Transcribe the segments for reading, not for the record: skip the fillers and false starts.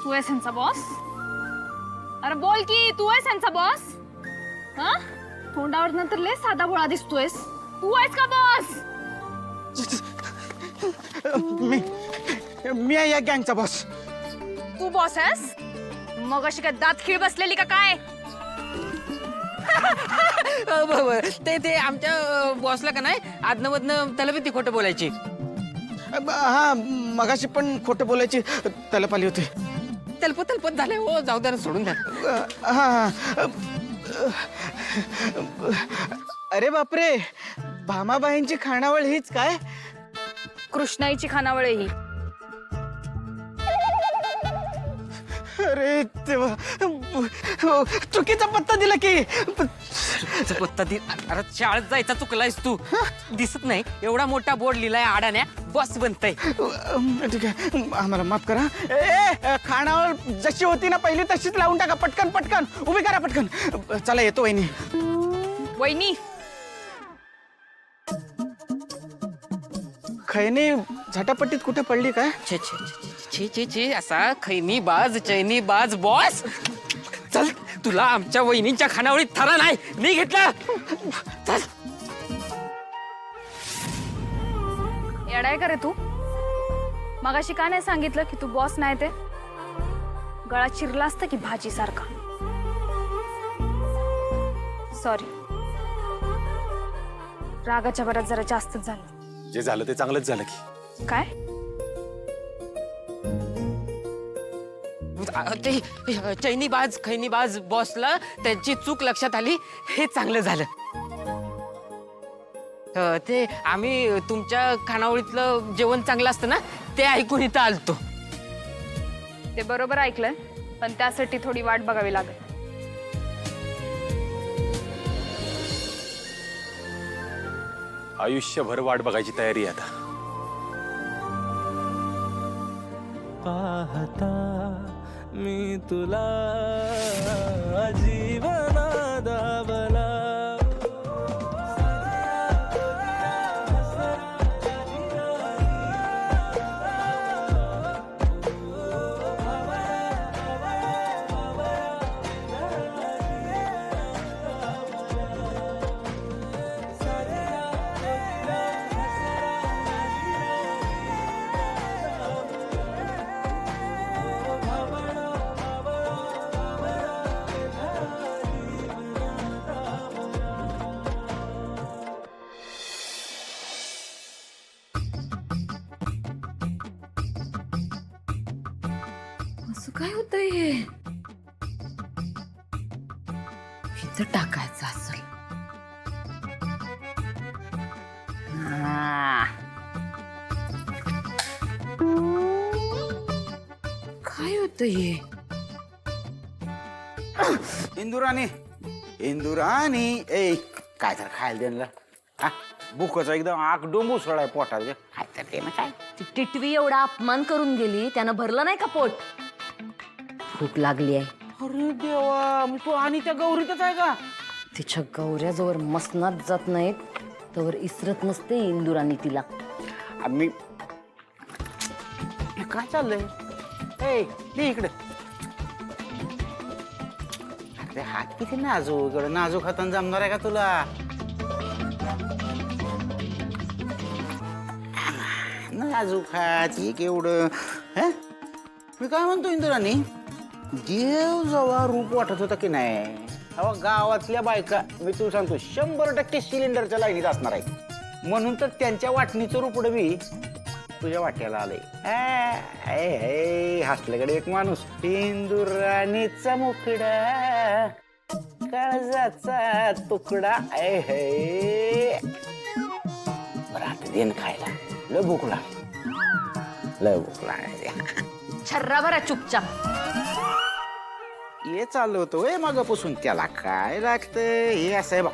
तू आहेस यांचा बॉस? अरे बोल की, तू आहेस यांचा बॉस? हा, तोंडावर नंतर लय साधा भोळा दिसतोयस. तू आहेस का बॉस? मी आहे या गँगचा बॉस. तू बॉस आहेस? मग अशी काय दात खीळ बसलेली का काय? ते आमच्या बॉसला का नाही आदनमधनं त्याला बी ती खोटं बोलायची. हा, मगाशी पण खोटं बोलायची तलप आली होती. तलपत झाले हो, जाऊ द्या सोडून द्या. हा. अरे बापरे, भामाबाईंची खानावळ हीच काय? कृष्णाईची खानावळ ही. अरे तेव्हा चुकीचा पत्ता दिला की. पत्ता दी. अरे शाळेत जायचा चुकलायस तू. दिसत नाही एवढा मोठा बोर्ड लिहिलाय आडाण्या बॉस बनतय. ठीक आहे, आम्हाला माफ करा. खानावळ जशी होती ना पहिली तशीच लावून टाका. पटकन पटकन उभी करा पटकन. चला येतो वहिनी. वहिनी खैनी झटापट्टीत कुठे पडली काय? छे छे छे छे छे छे असा खैनी बाज चैनी बाज बॉस. चल तुला आमच्या वहिनींच्या खानावळीत थरा नाही मी घेतला. चल. येडाय का रे तू? मगाशी का नाही सांगितलं की तू बॉस नाही ते? गळा चिरला असता की भाजी सारखा. सॉरी, रागाच्या भरात जरा जास्तच झालं. जे झालं ते चांगलंच झालं की. काय? चैनी बाज खैनी बाज बॉसला त्यांची चूक लक्षात आली हे चांगलं झालं. ते आम्ही तुमच्या खानावळीतलं जेवण चांगलं असतं ना ते ऐकून इथं आलतो. ते बरोबर ऐकलंय, पण त्यासाठी थोडी वाट बघावी लागेल. आयुष्यभर वाट बघायची तयारी आहे आता. पाहता मी तुला जीवना दावला. असं काय होतंय हे? इथं टाकायचं असेल. काय होतं हे? इंदुराणी इंदुराणी ए काय तर खायला देणला. हा, भूकचा एकदम आग डोंबू सोडाय पोटात. काय तर ते ना काय. ती टिटवी एवढा अपमान करून गेली त्यानं भरलं नाही का पोट? भूक लागली आहे. अरे देवा, मग तू आणि त्या गौरीतच आहे का? तिच्या गौऱ्या जोवर मसनात जात नाहीत तोवर इसरत नसते इंदुराणी तिला. आम्ही हे काय चाललंय? ए दे इकडे. अरे हात किती नाजूक. इकडे नाजूक हातान जमणार आहे का तुला? नाजूक हात हे केवढं. ह मी काय म्हणतो इंदुराणी, देव जेव्हा रूप वाटत होता की नाही तेव्हा गावातल्या बायका मी तुला सांगतो 100% सिलेंडरच्या लाईनीत असणार आहे. म्हणून तर त्यांच्या वाटणीचं रूपड बी तुझ्या वाट्याला आलंय. हसल्याकडे एक माणूस. इंदुराणीचा मुखडा काळजाचा तुकडा. बरं आता देन खायला. लय भूक लागली, लय भूक लागली. छर्रा भरा चुपचाप. हे चाललं होतं वय मागापासून. त्याला काय लागतंय हे असं आहे बघ.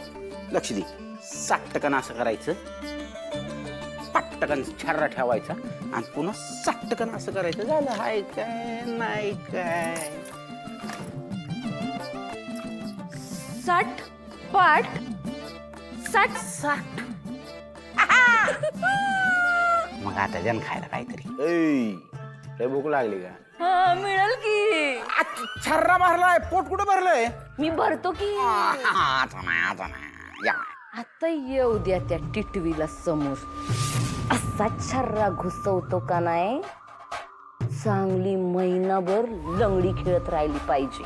लक्ष दे. 60% असं करायचं, 5% छर्रा ठेवायचा आणि पुन्हा 60% असं करायचं. झालं. हाय काय नाही काय. 60 पाठ 60. मग आता जण खायला काहीतरी. लय भूक लागली का? हा मिळेल की. छर्रा भरलाय, पोट कुठं भरलंय? मी भरतो की. आता नाही या. आता येऊ द्या त्या टिटवीला समोर. असा छर्रा घुसवतो का नाही, चांगली महिनाभर लंगडी खेळत राहिली पाहिजे.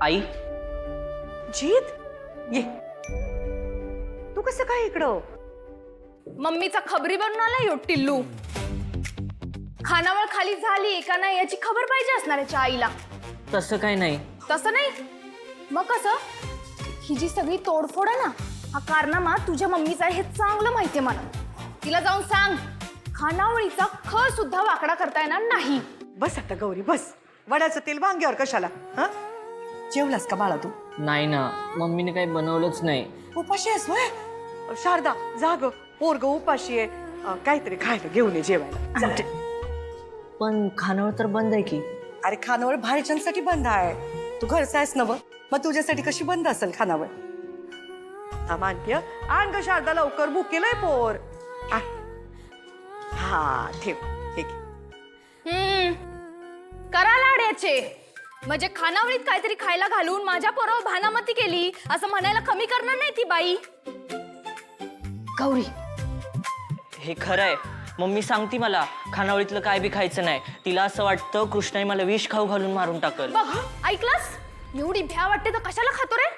आई जीत ये. तू कसं काय इकडं? मम्मीचा खबरी बनून आला यो टिल्लू. खानावळ खाली झाली का नाही याची खबर पाहिजे असणार याच्या आईला. तसं काय नाही. तसं नाही मग कसं? ही जी सगळी तोडफोड आहे ना, हा कारनामा तुझ्या मम्मीचा आहे हे चांगलं माहितीये मला. तिला जाऊन सांग खानावळीचा ख सुद्धा वाकडा करता येणार नाही. बस आता गौरी बस. वडाचं तेल वांग्यावर कशाला? हा, जेवलास का बाळा तू? नाही ना, मम्मीने काही बनवलंच नाही. उपाशी आहेस व्हय? शारदा जाग, पोरग उपाशी आहे. काहीतरी खायला घेऊन ये जेवायला. जा. पण खानावळ तर बंद आहे की. अरे खानावळ बाहेरच्यांसाठी बंद आहे. तू घरचा आहेस ना? मग तुझ्यासाठी कशी बंद असेल खानावळ? मान्य आण ग शारदा, लवकर भूक केलंय पोर. हा ठेव. ठीक आहे. करा लाड्याचे. म्हणजे खानावळीत काहीतरी खायला घालून माझ्या पोरावर भानामती केली असं म्हणायला कमी करणार नाही ती बाई. गौरी हे खरं आहे. मम्मी सांगती मला खानावळीतलं काय बी खायचं नाही. तिला असं वाटतं कृष्णाई मला विष खाऊ घालून मारून टाकल. बघ ऐकलंस? एवढी भ्या वाटते तर कशाला खातो रे?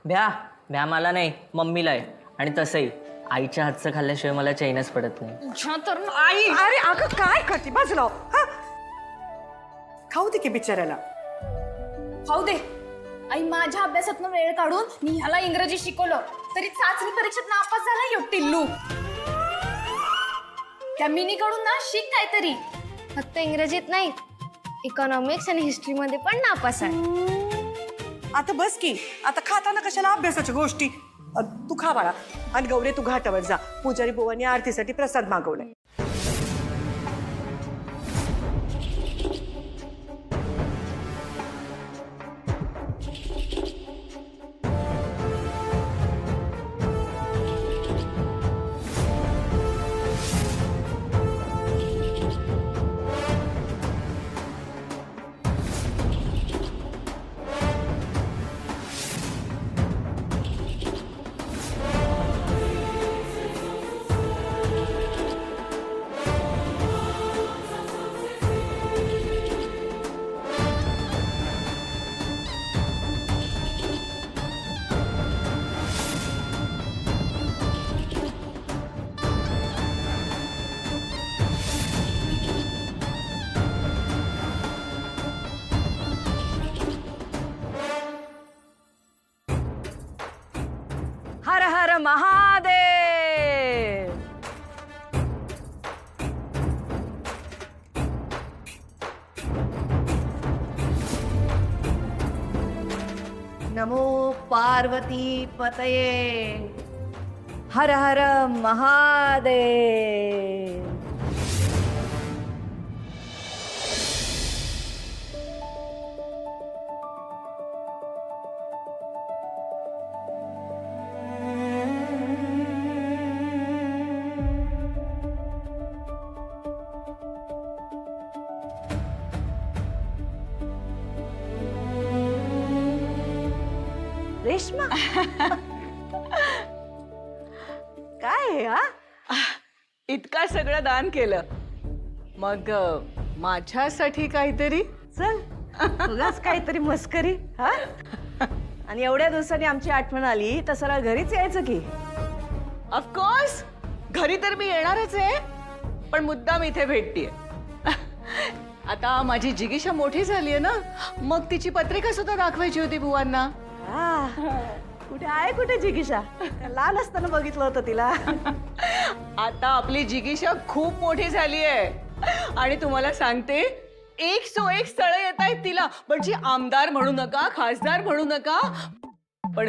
भ्या मला नाही, मम्मीला आहे. आणि तसंही आईच्या हातचं खाल्ल्याशिवाय मला चैनच पडत नाही. तुझ्या तर आई अरे अगं काय करते? बाजूला हो. हा, खाऊ दे की बिचाऱ्याला. खाऊ दे. आई माझ्या अभ्यासातनं वेळ काढून मी ह्याला इंग्रजी शिकवलं तरी चाचणी परीक्षेत नापास झाला यो टिल्लू. त्या मिनीकडून ना शिक काहीतरी. फक्त इंग्रजीत नाही, इकॉनॉमिक्स आणि हिस्ट्री मध्ये पण नापास आहे. आता बस की. आता खाताना कशाला अभ्यासाच्या गोष्टी? तू खा बाळा. आणि गौरी तू घाटावर जा. पुजारी बुवांनी आरतीसाठी प्रसाद मागवलाय. हर हर महादेव. नमो पार्वती पतये. हर हर महादेव. रेश्मा काय आहे हा? इतका सगळं दान केलं, मग माझ्यासाठी काहीतरी. चल तुलाच काहीतरी मस्करी. हा, आणि एवढ्या दिवसांनी आमची आठवण आली तर सरळ घरीच यायचं की. ऑफकोर्स घरी तर मी येणारच आहे, पण मुद्दाम इथे भेटतीये. आता माझी जिगीषा मोठी झालीये ना, मग तिची पत्रिका सुद्धा दाखवायची होती बुवांना. कुठे आहे कुठे जिगीषा? लहान असताना बघितलं होतं तिला. आता आपली जिगीषा खूप मोठी झाली आहे आणि तुम्हाला सांगते 101 स्थळं येत आहेत तिला. पण जी आमदार म्हणू नका, खासदार म्हणू नका, पण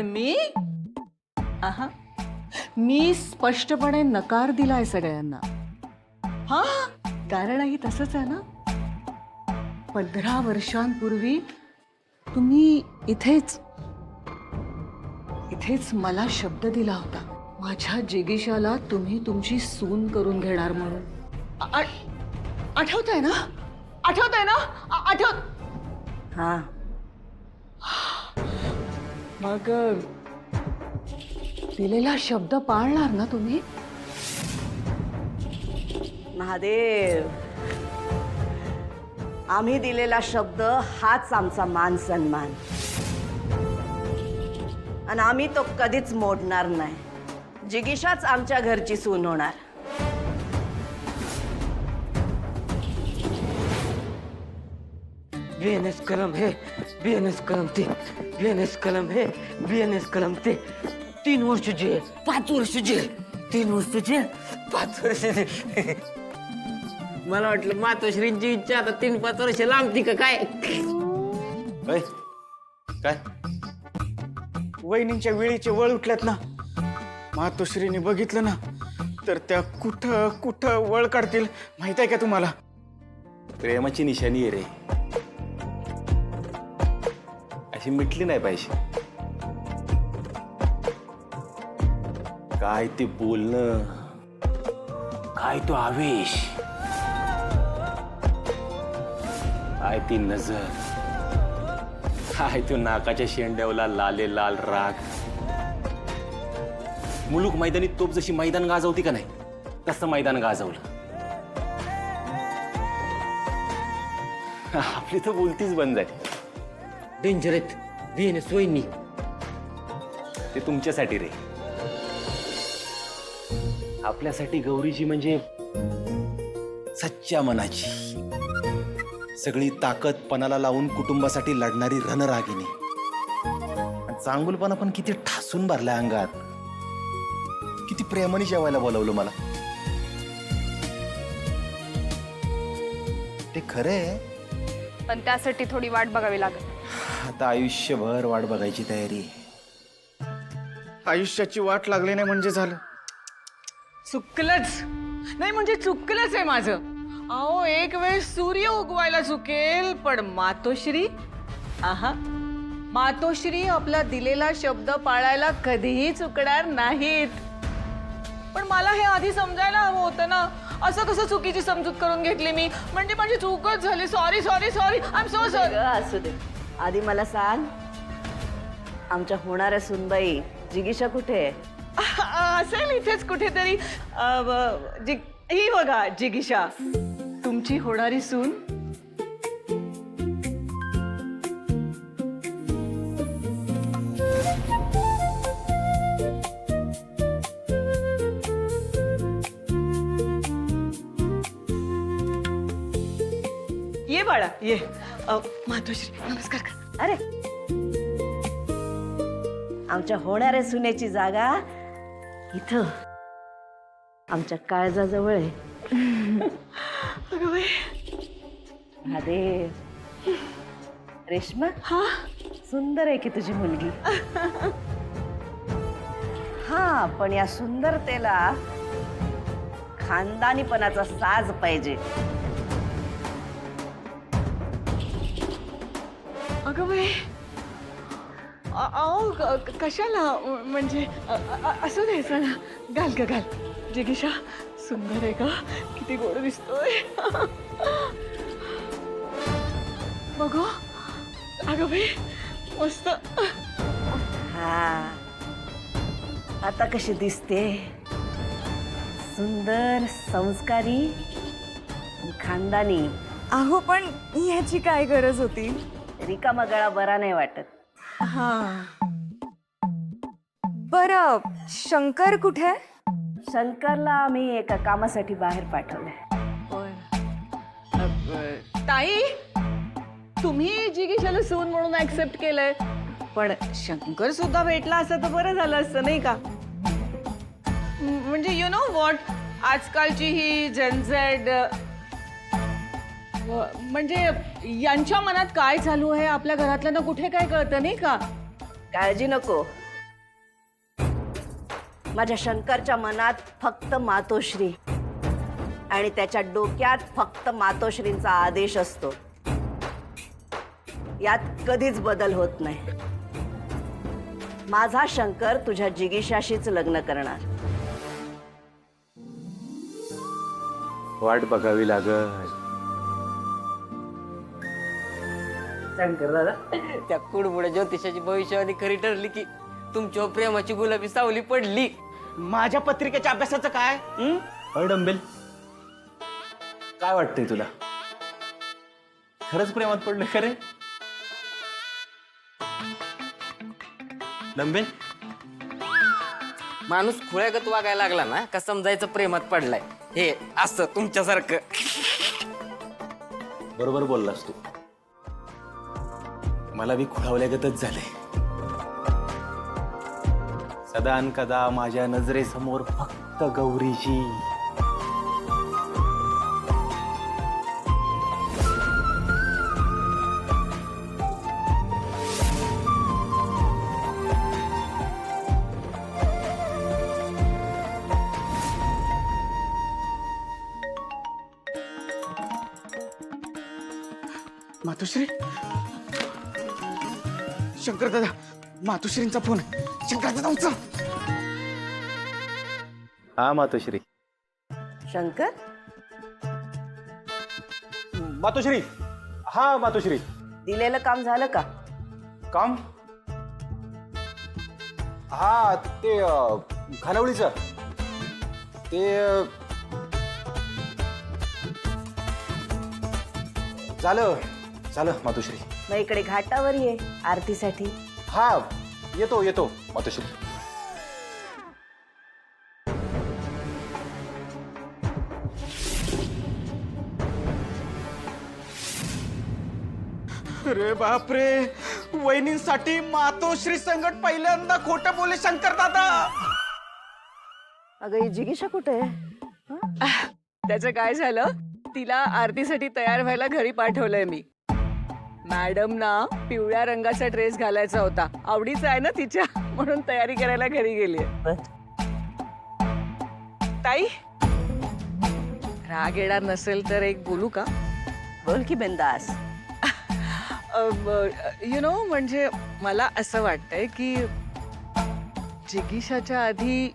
मी स्पष्टपणे नकार दिलाय सगळ्यांना. हा, कारणही तसंच आहे ना. 15 वर्षांपूर्वी तुम्ही इथेच इथेच मला शब्द दिला होता माझ्या जिगीशाला तुम्ही तुमची सून करून घेणार म्हणून. आठवतंय ना? आठवतंय ना? आठवत. हा, मग दिलेला शब्द पाळणार ना तुम्ही? महादेव, आम्ही दिलेला शब्द हाच आमचा मान सन्मान, आणि आम्ही तो कधीच मोडणार नाही. जिगीशाच आमच्या घरची सून होणार. BNS कलम है, BNS कलम ते, BNS कलम है, BNS कलम ते. 3 वर्ष जेल, 5 वर्ष जेल, 3 वर्ष जेल, 5 वर्ष जेल. मला वाटलं मातोश्रींची इच्छा आता 3-5 वर्ष लांबती का काय? काय वहिनींच्या वेळीचे वळ उठल्यात ना, मातोश्रीने बघितलं ना तर त्या कुठं कुठं वळ काढतील माहित आहे का तुम्हाला? प्रेमाची निशाणी आहे रे, अशी मिटली नाही पाहिजे. काय ते बोलणं, काय तो आवेश, काय ती नजर, काय तो नाकाच्या शेंड्यावला लाले लाल राग. मुलूक मैदानी तोप जशी मैदान गाजवती का नाही तसं मैदान गाजवलं. आपली तर बोलतीच बंद आहे. डेंजर आहेत BNS वहिनी. ते तुमच्यासाठी रे, आपल्यासाठी गौरीची म्हणजे सच्च्या मनाची, सगळी ताकद पणाला लावून कुटुंबासाठी लढणारी रणरागिणी. आणि चांगुलपणा पण किती ठासून भरलाय अंगात. किती प्रेमाने जेवायला बोलवलं मला. ते खरंय, पण त्यासाठी थोडी वाट बघावी लागेल. आता आयुष्यभर वाट बघायची तयारी. आयुष्याची वाट लागली नाही म्हणजे झालं. चुकलंच नाही म्हणजे चुकलंच आहे माझं. अहो एक वेळ सूर्य उगवायला चुकेल, पण मातोश्री, आहा, मातोश्री आपला दिलेला शब्द पाळायला कधीही चुकणार नाहीत. पण मला हे आधी समजायला हवं होतं ना. असं कसं चुकीची समजूत करून घेतली मी? म्हणजे माझी चूकच झाली. Sorry sorry sorry, I am so sorry. असू दे, आधी मला सांग, आमच्या होणाऱ्या सुनबाई जिगीशा कुठे आहे? असेल इथेच कुठेतरी. ही बघा जिगीशा, तुमची होणारी सून. ये बाळा ये. मातोश्री नमस्कार कर. अरे, आमच्या होणाऱ्या सुनेची जागा इथं आमच्या काळजाजवळ आहे. अगं बाई. महादेव, रेश्मा, हा सुंदर आहे की तुझी मुलगी. हा, पण या सुंदरतेला खानदानीपणाचा साज पाहिजे. अगं बाई, अहो कशाला म्हणजे असं दे चला. घाल का घाल. जिगीशा सुंदर आहे का? किती गोड दिसतोय. बघू. अगं बाई मस्त. हा, आता कशी दिसते? सुंदर, संस्कारी, खानदानी. अहो पण ह्याची काय गरज होती? रिकामा गळा बरा नाही वाटत. हा, बरं शंकर कुठे? शंकरला आम्ही एका कामासाठी बाहेर पाठवलंय. ताई, तुम्ही जिगीशाला सून म्हणून ऍक्सेप्ट केलंय, पण शंकर सुद्धा भेटला असं तर बरं झालं असतं नाही का? म्हणजे यु नो व्हॉट, आजकालची ही जनझेड, म्हणजे यांच्या मनात काय चालू आहे आपल्या घरातल्यांना कुठे काय कळतं नाही का? काळजी नको, माझ्या शंकरच्या मनात फक्त मातोश्री आणि त्याच्या डोक्यात फक्त मातोश्रींचा आदेश असतो. यात कधीच बदल होत नाही. माझा शंकर तुझ्या जिगीशाशीच लग्न करणार. वाट बघावी लागल. शंकर दादा, त्या कुडमुड्या ज्योतिषाची भविष्यवाणी खरी ठरली की तुमच्या प्रेमाची गुलाबी सावली पडली. माझ्या पत्रिकेच्या अभ्यासाचं काय? डंबेल, काय वाटतंय तुला? खरंच प्रेमात पडलं खरे? डंबेल, माणूस खुळ्यागत वागायला लागला ना का समजायचं प्रेमात पडलाय. हे असं तुमच्यासारखं. बरोबर बोललास तू. मला बी खुळावल्यागतच झालंय. सदा न कदा माझ्या नजरेसमोर फक्त गौरीची. मातोश्री, शंकर दादा, मातोश्रींचा फोन. शंकर दादा उचल. हा मातोश्री. शंकर, मातोश्री, हा मातोश्री. दिलेलं काम झालं का? काम? हा, ते खानावळीचं ते झालं झालं मातोश्री. मग इकडे घाटावर ये आरतीसाठी. हा, येतो येतो मातोश्री. अरे बापरे, वहिनींसाठी मातोश्री संकट पहिल्यांदा खोटं बोले शंकर दादा. अगं, ही जिगीशा कुठे आहे? त्याचं काय झालं, तिला आरतीसाठी तयार व्हायला घरी पाठवलंय मी. मॅडम ना पिवळ्या रंगाचा ड्रेस घालायचा होता, आवडीचा आहे ना तिच्या, म्हणून तयारी करायला घरी गेली. ताई, राग येणार नसेल तर एक बोलू का? बोल की बिंदास. यु नो, म्हणजे मला असं वाटतंय की जिगीशाच्या आधी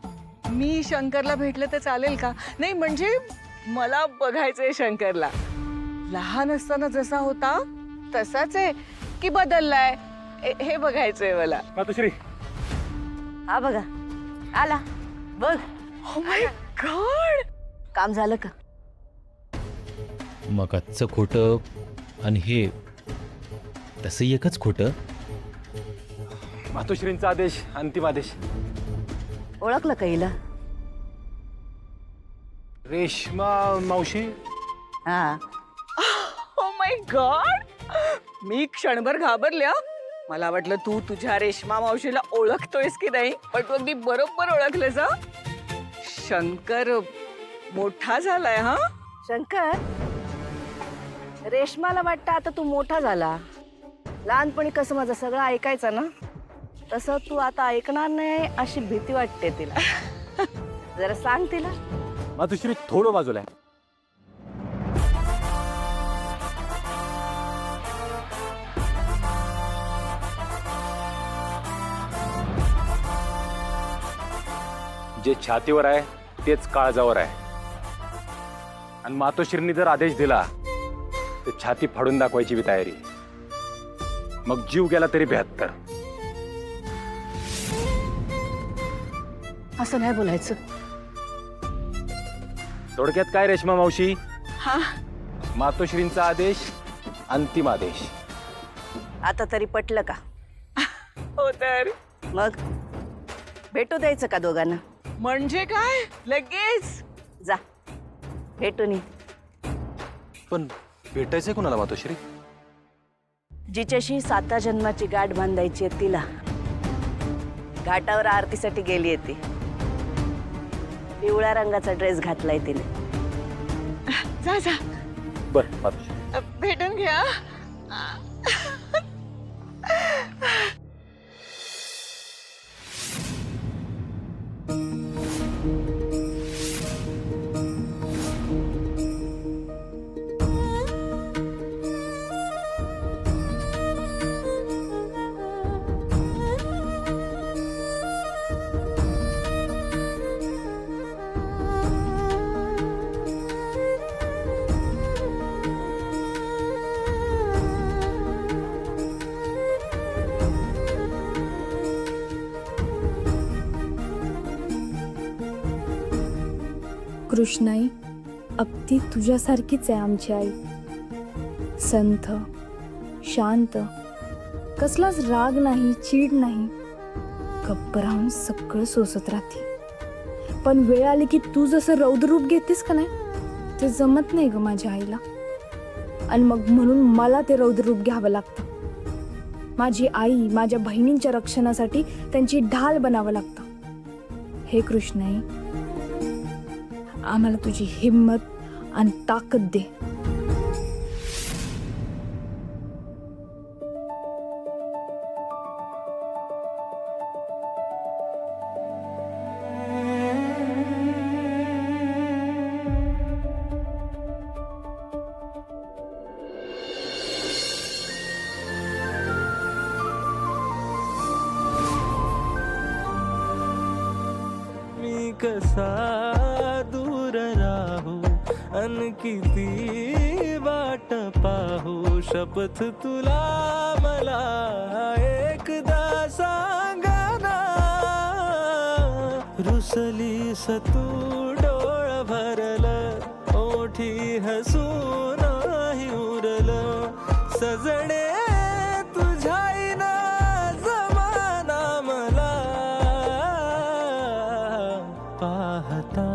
मी शंकरला भेटलं तर चालेल का? नाही म्हणजे मला बघायचंय शंकरला. लहान असताना जसा होता तसाच आहे की बदललाय हे बघायचंय मला. मातोश्री, हा बघा आला. बघ. ओ माय गॉड, काम झालं का? मग आजचं खोटं आणि हे तसं एकच खोटं. मातोश्रींचा आदेश अंतिम आदेश. ओळखलं का हिला? रेश्मा मावशी. हा. ओ माय गॉड, मी क्षणभर घाबरल्या. मला वाटलं तू तुझ्या रेश्मा मावशीला ओळखतोयस की नाही, पण तू अगदी बरोबर ओळखलेस. शंकर मोठा झालाय. हा शंकर, रेशमाला वाटतं आता तू मोठा झाला. लहानपणी कसं माझं सगळं ऐकायचं ना, तसं तू आता ऐकणार नाही अशी भीती वाटते तिला. जरा सांग तिला. मातोश्री, थोडं बाजूला आहे. जे छातीवर आहे तेच काळजावर आहे. आणि मातोश्रींनी जर आदेश दिला तर छाती फाडून दाखवायची बी तयारी. मग जीव गेला तरी 72. असं नाही बोलायचं. थोडक्यात काय रेश्मा मावशी, हा, मातोश्रींचा आदेश अंतिम आदेश. आता तरी पटलं का? हो तर मग भेटू द्यायचं का दोघांना? म्हणजे काय लगेच? जा भेटून ये. पण भेटायचंय कुणाला मातोश्री? जिच्याशी 7 जन्माची गाठ बांधायची आहे तिला. घाटावर आरतीसाठी गेली आहे ती. पिवळ्या रंगाचा ड्रेस घातलाय तिने. जा जा, बर मातोश्री. भेटून घ्या. कृष्णाई, अगदी तुझ्यासारखीच आहे आमची आई. संथ, शांत, कसलाच राग नाही, चीड नाही, गप्प राहून सगळं सोसत राहते. पण वेळ आली की तू जसं रौद्ररूप घेतेस का नाही, ते जमत नाही ग माझ्या आईला. आणि मग म्हणून मला ते रौद्ररूप घ्यावं लागतं. माझी आई माझ्या बहिणींच्या रक्षणासाठी त्यांची ढाल बनावं लागतं. हे कृष्णाई, आम्हाला तुझी हिम्मत आणि ताकद दे. मी कसा दूर राहू अन किती वाट पाहू शपथ तुला मला एकदा सांगना रुसलीस तू डोळ भरलं ओठी हसून नाही उरलं सजणे तुझ्या जमाना मला पाहता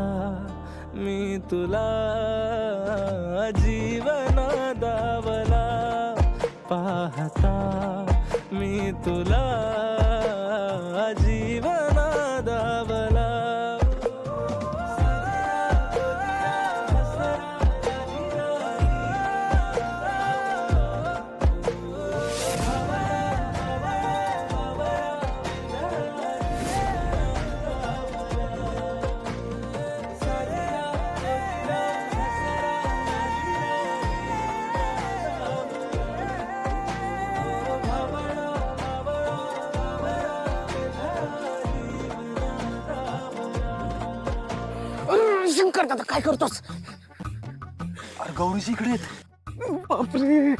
मी तुला जीवना दावला पाहता मी तुला जीवना दावला शंकर दादा काय करतोस? अरे गौरीची इकडे आहेत. बापरे.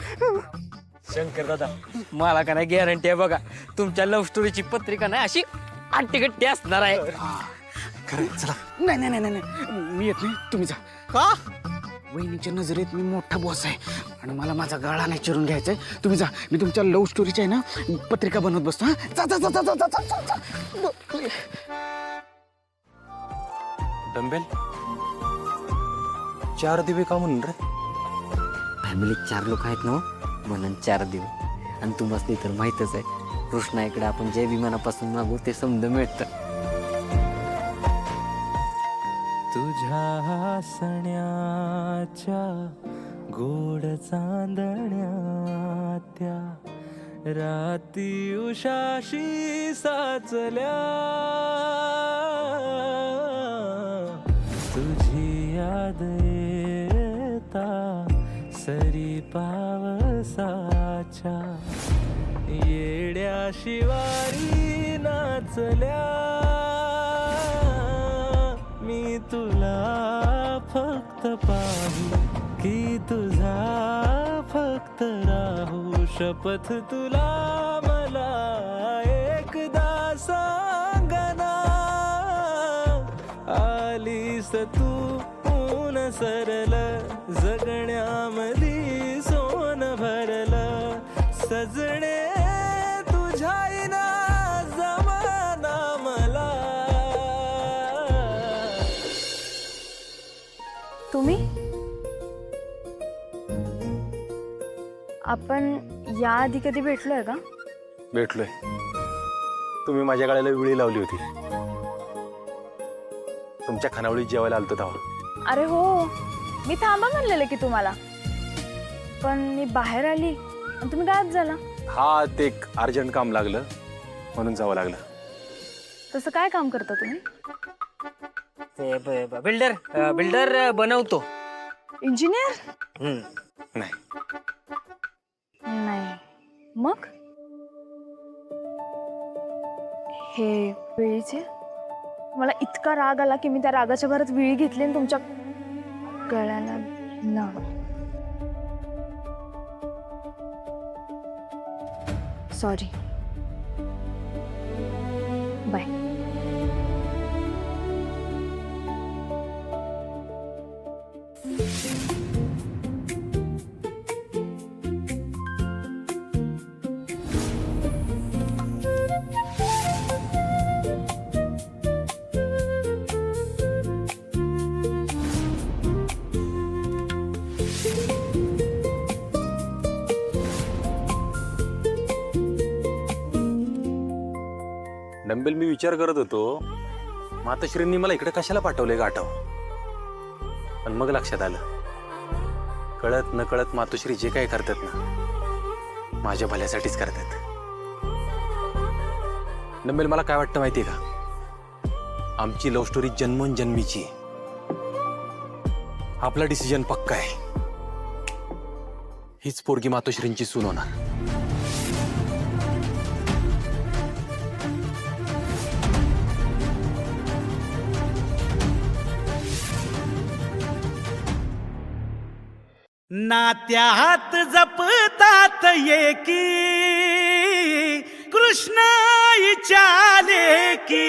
शंकर दादा, मला का नाही गॅरंटी आहे बघा, तुमच्या लव्ह स्टोरीची पत्रिका नाही अशी आट्टीगट्टी असणार आहे. खरं चला. नाही नाही नाही नाही, मी येत नाही, तुम्ही जा. का? वहिनीच्या नजरेत मी मोठा बॉस आहे आणि मला माझा गाळा नाही चिरून घ्यायचा आहे. तुम्ही जा, मी तुमच्या लव्ह स्टोरीची आहे ना पत्रिका बनवत बसतो. हा, जा जा जा जा जा जा जा जा. बापरे. डंबेल 4 दिवे का म्हणून रे? फॅमिलीत 4 लोक आहेत ना, म्हणून 4 दिवे. आणि तुम्हाला तर माहीतच आहे, कृष्णा इकडे आपण जे विमानापासून मागू ते समज मिळतं. तुझ्या हसण्याच्या गोड चांदण्या त्या राती उषाशी साचल्या तुझी याद येता सरी पावसाच्या येड्या शिवारी नाचल्या मी तुला फक्त पाहू की तुझा फक्त राहू शपथ तुला मला एकदा सांगना आलीस तू ऊन सरल जगण्यामधी सोन भरलं सजणे तुझ्या ना जमाना मला. तुम्ही? आपण याआधी कधी भेटलोय का? भेटलोय. तुम्ही माझ्या गळ्याला विळी लावली होती तुमच्या खानावळीत जेवायला आलतो तेव्हा. अरे हो, मी थांबा म्हणलेलं की तुम्हाला, पण मी बाहेर आली आणि तुम्ही गायब झाला. हा, ते एक अर्जंट काम लागलं म्हणून जावं लागलं. तसं काय काम करता तुम्ही? ते बिल्डर बनवतो. इंजिनियर? नाही. नाही. मग हे विळीचे मला इतका राग आला की मी त्या रागाच्या भरात विळी घेतली आणि तुमच्या गळ्याला लावली. सॉरी. बाय. नंबेल मी विचार करत होतो मातोश्रींनी मला इकडे कशाला पाठवले गाठव. पण मग लक्षात आलं कळत न कळत मातोश्री जे काय करतात ना माझ्या भल्यासाठीच करतात. नंबेल मला काय वाटतं माहितीये का, आमची लव्ह स्टोरी जन्मोन जन्मीची आहे. आपला डिसिजन पक्का आहे. हीच पोरगी मातोश्रींची सून होणार. नात्यात जपतात एकी कृष्णाईच्या लेकी